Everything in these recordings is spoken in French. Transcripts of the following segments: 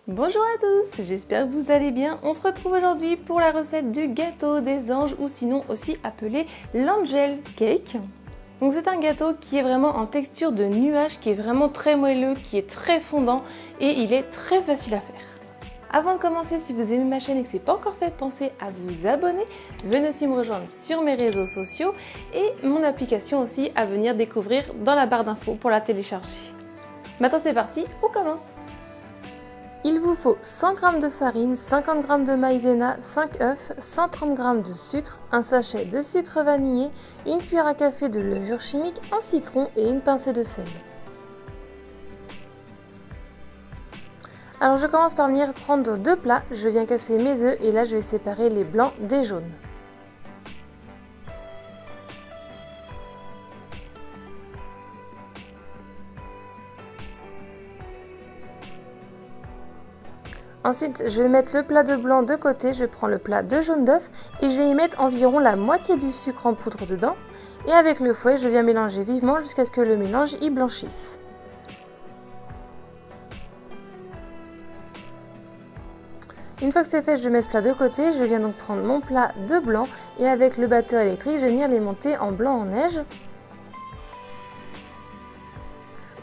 Bonjour à tous, j'espère que vous allez bien. On se retrouve aujourd'hui pour la recette du gâteau des anges ou sinon aussi appelé l'angel cake. Donc c'est un gâteau qui est vraiment en texture de nuage, qui est vraiment très moelleux, qui est très fondant et il est très facile à faire. Avant de commencer, si vous aimez ma chaîne et que ce n'est pas encore fait, pensez à vous abonner. Venez aussi me rejoindre sur mes réseaux sociaux et mon application aussi à venir découvrir dans la barre d'infos pour la télécharger. Maintenant c'est parti, on commence. Il vous faut 100 g de farine, 50 g de maïzena, 5 œufs, 130 g de sucre, un sachet de sucre vanillé, une cuillère à café de levure chimique, un citron et une pincée de sel. Alors je commence par venir prendre deux plats, je viens casser mes œufs et là je vais séparer les blancs des jaunes. Ensuite, je vais mettre le plat de blanc de côté, je prends le plat de jaune d'œuf et je vais y mettre environ la moitié du sucre en poudre dedans. Et avec le fouet, je viens mélanger vivement jusqu'à ce que le mélange y blanchisse. Une fois que c'est fait, je mets ce plat de côté, je viens donc prendre mon plat de blanc et avec le batteur électrique, je vais venir les monter en blanc en neige.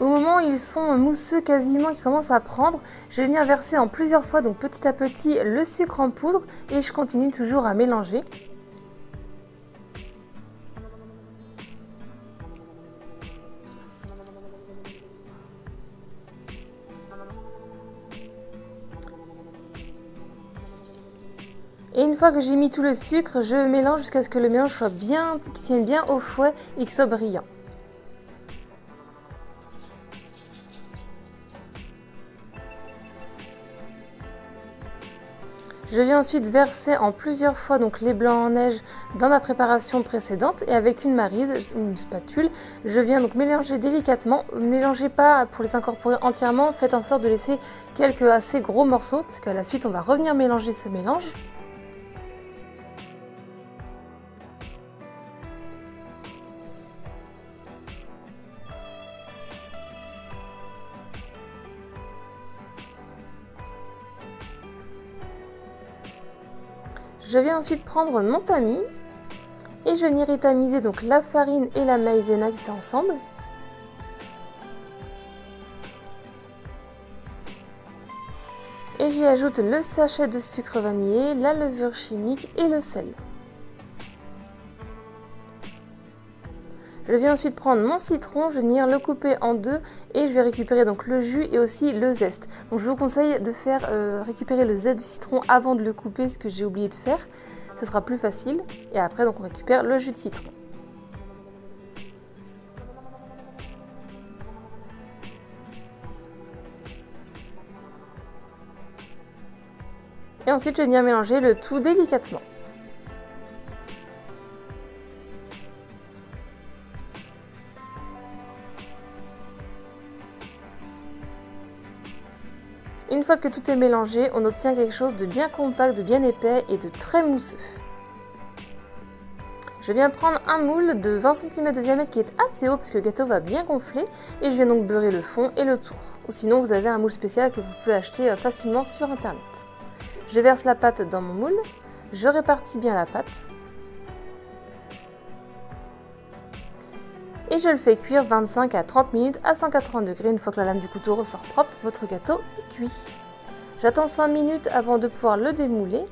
Au moment où ils sont mousseux quasiment, qui commencent à prendre, je vais venir verser en plusieurs fois, donc petit à petit, le sucre en poudre et je continue toujours à mélanger. Et une fois que j'ai mis tout le sucre, je mélange jusqu'à ce que le mélange soit bien, qu'il tienne bien au fouet et qu'il soit brillant. Je viens ensuite verser en plusieurs fois donc les blancs en neige dans ma préparation précédente et avec une maryse ou une spatule, je viens donc mélanger délicatement. Ne mélangez pas pour les incorporer entièrement, faites en sorte de laisser quelques assez gros morceaux parce qu'à la suite on va revenir mélanger ce mélange. Je vais ensuite prendre mon tamis et je vais venir y tamiser donc la farine et la maïzena qui étaient ensemble. Et j'y ajoute le sachet de sucre vanillé, la levure chimique et le sel. Je viens ensuite prendre mon citron, je vais venir le couper en deux et je vais récupérer donc le jus et aussi le zeste. Donc je vous conseille de faire récupérer le zeste du citron avant de le couper, ce que j'ai oublié de faire. Ce sera plus facile. Et après donc on récupère le jus de citron. Et ensuite je vais venir mélanger le tout délicatement. Une fois que tout est mélangé, on obtient quelque chose de bien compact, de bien épais et de très mousseux. Je viens prendre un moule de 20 cm de diamètre qui est assez haut parce que le gâteau va bien gonfler et je viens donc beurrer le fond et le tour. Ou sinon vous avez un moule spécial que vous pouvez acheter facilement sur internet. Je verse la pâte dans mon moule, je répartis bien la pâte et je le fais cuire 25 à 30 minutes à 180 degrés. Une fois que la lame du couteau ressort propre, votre gâteau est cuit. J'attends 5 minutes avant de pouvoir le démouler.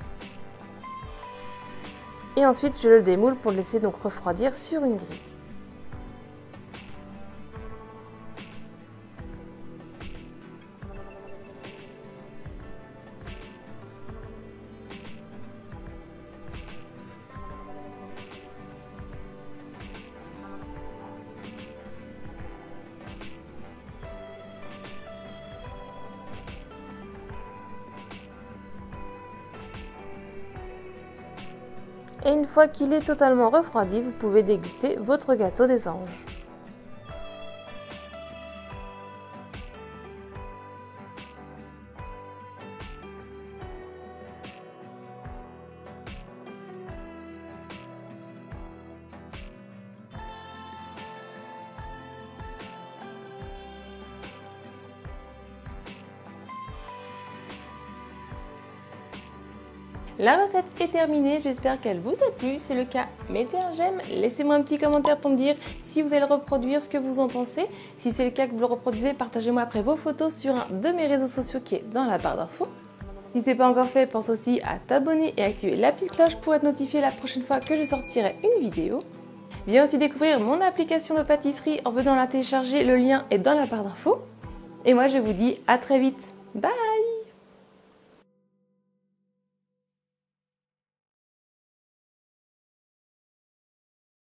Et ensuite je le démoule pour le laisser donc refroidir sur une grille. Et une fois qu'il est totalement refroidi, vous pouvez déguster votre gâteau des anges. La recette est terminée, j'espère qu'elle vous a plu. Si c'est le cas, mettez un j'aime, laissez-moi un petit commentaire pour me dire si vous allez le reproduire, ce que vous en pensez. Si c'est le cas que vous le reproduisez, partagez-moi après vos photos sur un de mes réseaux sociaux qui est dans la barre d'infos. Si ce n'est pas encore fait, pense aussi à t'abonner et activer la petite cloche pour être notifié la prochaine fois que je sortirai une vidéo. Viens aussi découvrir mon application de pâtisserie en venant la télécharger, le lien est dans la barre d'infos. Et moi je vous dis à très vite, bye!